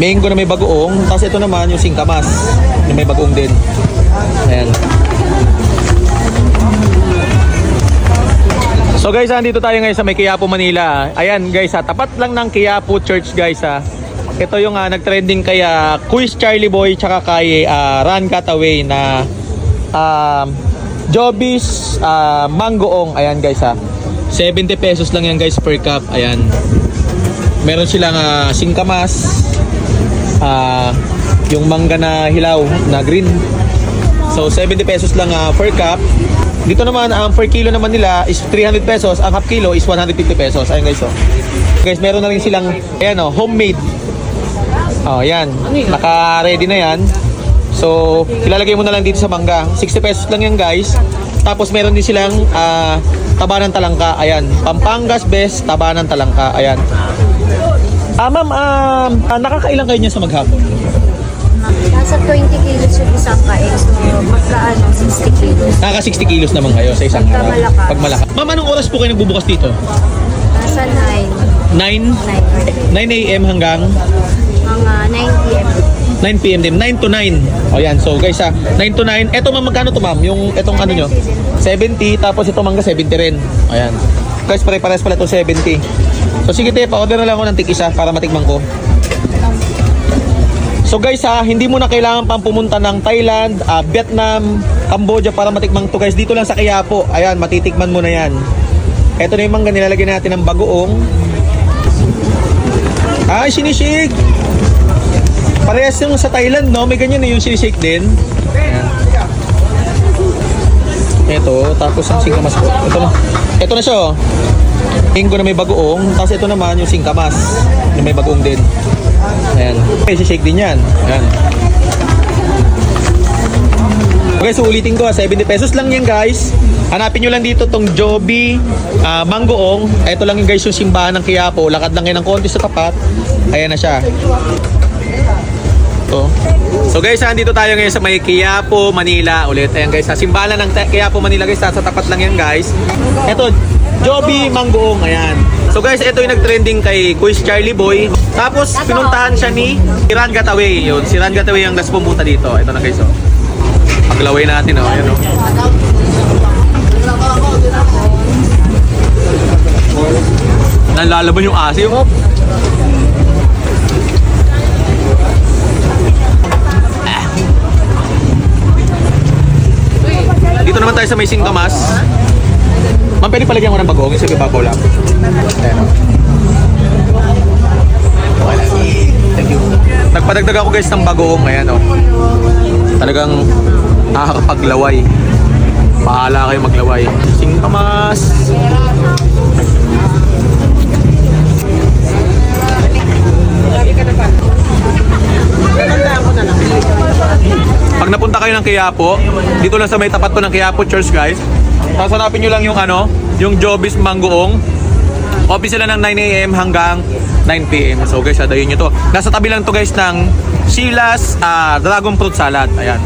mango na may bagoong. Tapos ito naman yung singkamas na may bagoong din. Ayan. So guys, andito tayo ngayon sa may Quiapo, Manila. Ayan guys, tapat lang ng Quiapo Church guys ha. Ito yung nag-trending kay Quiz Charlie Boy tsaka kay Ran Cataway na Joby's Mangoong. Ayan guys ha. 70 pesos lang yan guys per cup. Ayan. Meron silang singkamas, yung mangga na hilaw na green. So 70 pesos lang per cup. Dito naman ang per kilo naman nila is 300 pesos. Ang half kilo is 150 pesos. Ayun guys, oh. Guys, meron na rin silang ayan oh, homemade. Oh, yan. Naka-ready na yan. So, ilalagay mo na lang dito sa mangga. 60 pesos lang yan, guys. Tapos meron din silang taba ng talangka. Ayan. Pampangas best taba ng talangka. Ayan. Ma'am, nakakailang kayo niya sa maghapon? Nasa 20 kilos yung isang kain. So, magka 60 kilos. Naka 60 kilos naman kayo sa isang araw. Malakas. Pag malakas. Ma'am, anong oras po kayo nagbubukas dito? Nasa 9. 9 a.m. hanggang Mga 9 p.m. 9 p.m. din. 9 to 9. O yan. So guys 9 to 9. Eto ma'am, magkano to ma'am? Yung etong ano nyo? 70. Tapos itong mangga 70 rin. O yan. Guys, pare-pares pala to 70. So sige te, pa-order na lang ako ng tig-isa para matikman ko. So guys hindi mo na kailangan pang pumunta ng Thailand, Vietnam, Cambodia para matikman to guys. Dito lang sa Quiapo. Ayan, matitikman mo na yan. Ito na yung mangga, nilalagyan natin ng bagoong. Ay, sinishake! Parehas yung sa Thailand, no? May ganyan na yung sinishake din. Ayan. Ito, tapos ang singkamas po. Ito na siya, oh. Mango na may bagoong. Tapos ito naman yung singkamas na may bagoong din. Ayan. May shake din yan. Ayan. Okay, so ulitin ko, 70 pesos lang yan guys. Hanapin nyo lang dito tong Joby Mangoong. Ito lang yung guys yung simbahan ng Quiapo. Lakad lang kayo ng konti sa tapat. Ayan na siya. Ito. So guys, nandito tayo ngayon sa may Quiapo, Manila ulit. Ayan guys, sa simbahan ng Quiapo, Manila guys. Sa tapat lang yan guys. Ito, Joby Mangoong. Ayan. So guys, ito yung nag-trending kay Quiz Charlie Boy. Tapos pinuntahan siya ni Ran Cataway. Yun, si Ran Cataway ang last pumunta dito. Ito na guys, oh. Paglaway natin, oh. Ayan, oh. Nalalaban yung asin, oh. Dito naman tayo sa may singkamas. Ma'am, pwede palagyan ko ng bagong. Isa ibabaw lang. Ayan, oh. Thank you. Nagpadagdag ako guys ng bagoong. Ayan, oh. Talagang nakakapaglaway. Pahala kayo maglaway. Singkamas. Pag napunta kayo ng Quiapo, dito lang sa may tapat to ng Quiapo Church guys. Tapos hanapin nyo lang yung yung Joby's Mangoong. Open sila ng 9 a.m. hanggang 9 p.m. So guys, adayin nyo to. Nasa tabi lang to guys ng Sheila's Dragon Fruit Salad. Ayan.